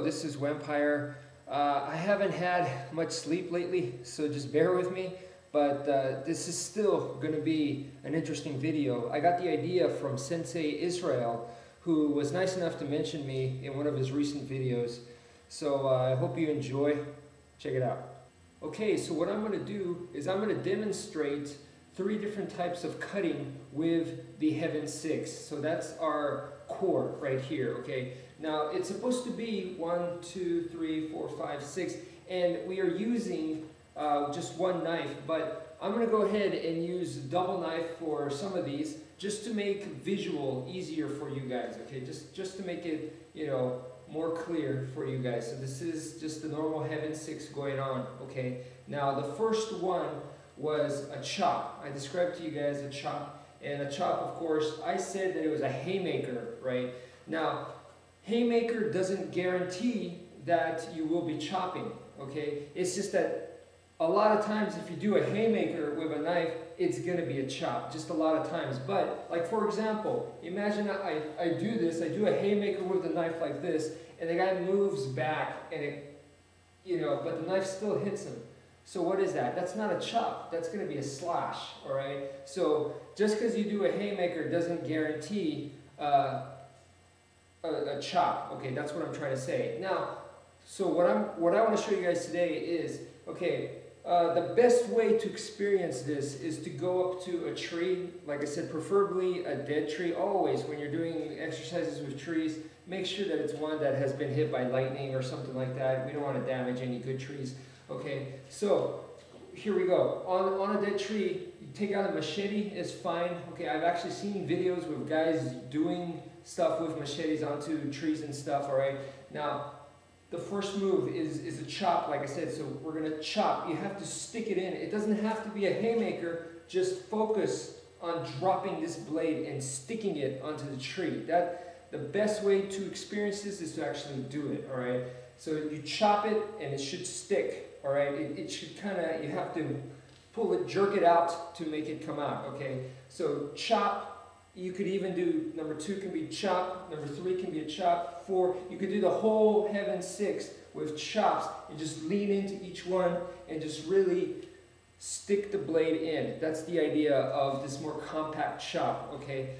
this is Wempire. I haven't had much sleep lately, so just bear with me, but this is still going to be an interesting video. I got the idea from Sensei Israel, who was nice enough to mention me in one of his recent videos, so I hope you enjoy. Check it out. Okay, so what I'm going to do is I'm going to demonstrate 3 different types of cutting with the Heaven 6. So that's our core right here, okay? Now, it's supposed to be 1, 2, 3, 4, 5, 6, and we are using just one knife, but I'm going to go ahead and use double knife for some of these just to make visual easier for you guys, okay? Just to make it, you know, more clear for you guys. So this is just the normal Heaven 6 going on, okay? Now, the first one was a chop. I described to you guys a chop. And a chop, of course, I said that it was a haymaker, right? Now, haymaker doesn't guarantee that you will be chopping, okay? It's just that a lot of times if you do a haymaker with a knife, it's going to be a chop, just a lot of times. But, like for example, imagine I do this, I do a haymaker with the knife like this, and the guy moves back, and it, you know, but the knife still hits him. So what is that? That's not a chop. That's going to be a slash, all right? So just because you do a haymaker doesn't guarantee a chop. Okay, that's what I'm trying to say. Now, so what I want to show you guys today is, okay, the best way to experience this is to go up to a tree. Like I said, preferably a dead tree. Always, when you're doing exercises with trees, make sure that it's one that has been hit by lightning or something like that. We don't want to damage any good trees. Okay, so here we go. On a dead tree, you take out a machete, is fine. Okay, I've actually seen videos with guys doing stuff with machetes onto trees and stuff, all right? Now, the first move is a chop, like I said, so we're going to chop. You have to stick it in. It doesn't have to be a haymaker. Just focus on dropping this blade and sticking it onto the tree. The best way to experience this is to actually do it, all right? So you chop it and it should stick. All right, it should kind of, you have to pull it, jerk it out to make it come out, okay? So chop, you could even do, number 2 can be chop, number 3 can be a chop, 4, you could do the whole Heaven 6 with chops. You just lean into each one and just really stick the blade in. That's the idea of this more compact chop, okay?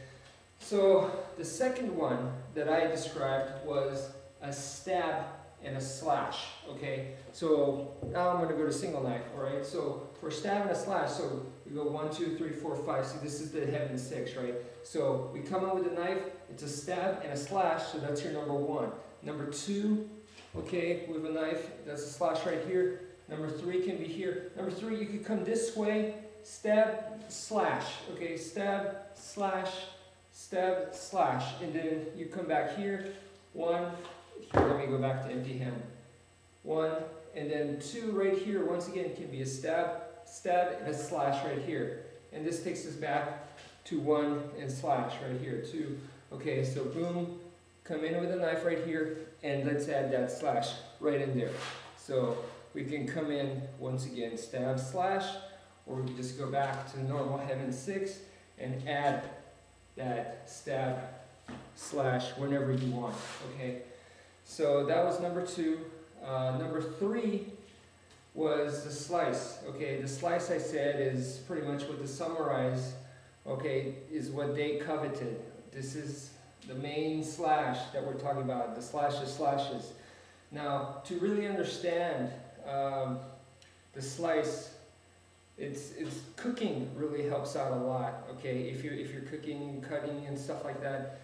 So the second one that I described was a stab and a slash, okay? So now I'm going to go to single knife, all right? So for stab and a slash, so we go 1, 2, 3, 4, 5. See, this is the Heaven 6, right? So we come in with a knife, it's a stab and a slash, so that's your number 1. Number 2, okay, with a knife, that's a slash right here. Number 3 can be here. Number 3, you could come this way, stab, slash, okay? Stab, slash, and then you come back here, 1, here, let me go back to empty hand. 1, and then 2 right here. Once again, can be a stab, and a slash right here. And this takes us back to 1 and slash right here, 2. Okay, so boom, come in with a knife right here, and let's add that slash right in there. So we can come in, once again, stab, slash, or we can just go back to the normal Heaven 6 and add that stab, slash whenever you want, okay? So that was number 2. Number 3 was the slice. Okay, the slice I said is pretty much what the samurais, okay, is what they coveted. This is the main slash that we're talking about, the slashes. Now, to really understand the slice, it's cooking really helps out a lot. Okay, if you're cooking, cutting, and stuff like that.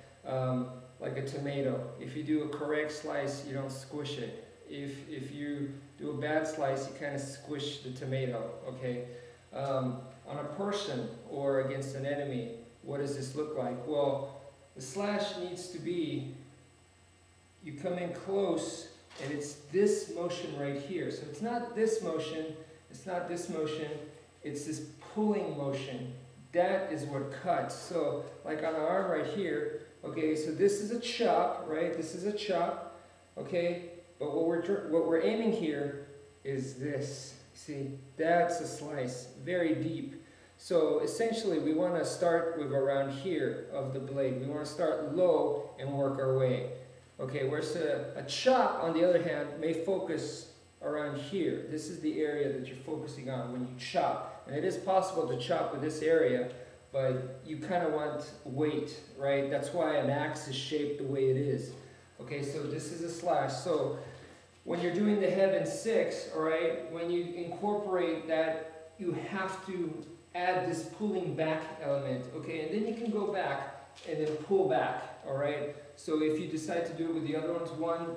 Like a tomato. If you do a correct slice, you don't squish it. If you do a bad slice, you kind of squish the tomato, okay? On a person or against an enemy, what does this look like? Well, the slash needs to be, you come in close, and it's this motion right here. So it's not this motion, it's not this motion, it's this pulling motion. That is what cuts. So, like on the arm right here, okay, so this is a chop, right? This is a chop, okay? But what we're aiming here is this. See, that's a slice, very deep. So essentially, we want to start with around here of the blade. We want to start low and work our way. Okay, whereas a chop, on the other hand, may focus around here. This is the area that you're focusing on when you chop. And it is possible to chop with this area, but you kind of want weight, right? That's why an axe is shaped the way it is. Okay, so this is a slash. So when you're doing the heaven 6, all right, when you incorporate that, you have to add this pulling back element, okay? And then you can go back and then pull back, all right? So if you decide to do it with the other ones,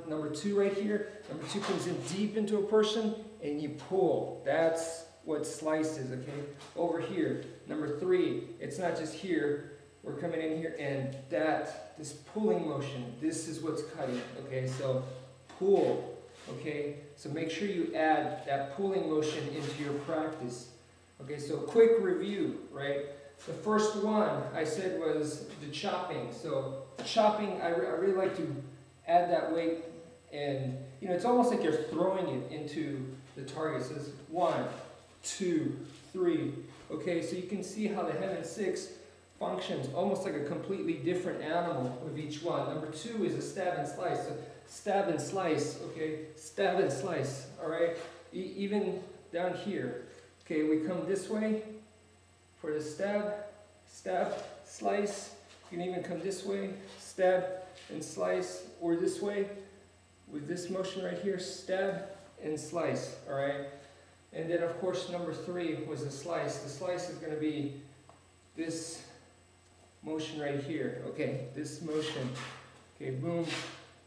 number 2 right here, number 2 comes in deep into a person and you pull. That's what slice is, okay? Over here, number 3, it's not just here, we're coming in here and this pulling motion, this is what's cutting, okay? So pull, okay? So make sure you add that pulling motion into your practice. Okay, so quick review, right? The first one I said was the chopping. So chopping, I really like to add that weight, and you know, it's almost like you're throwing it into the target. So it's 1, 2, 3. Okay, so you can see how the heaven 6 functions almost like a completely different animal with each one. Number 2 is a stab and slice. So stab and slice, okay? Stab and slice, all right? Even down here. Okay, we come this way for the stab, slice. You can even come this way, stab and slice, or this way with this motion right here, stab and slice, all right? And then of course number 3 was the slice. The slice is going to be this motion right here, okay? This motion, okay, boom,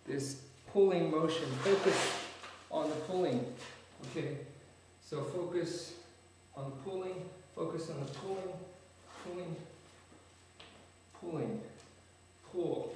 this pulling motion. Focus on the pulling, okay? So focus on the pulling, focus on the pulling, pulling, pulling, pull.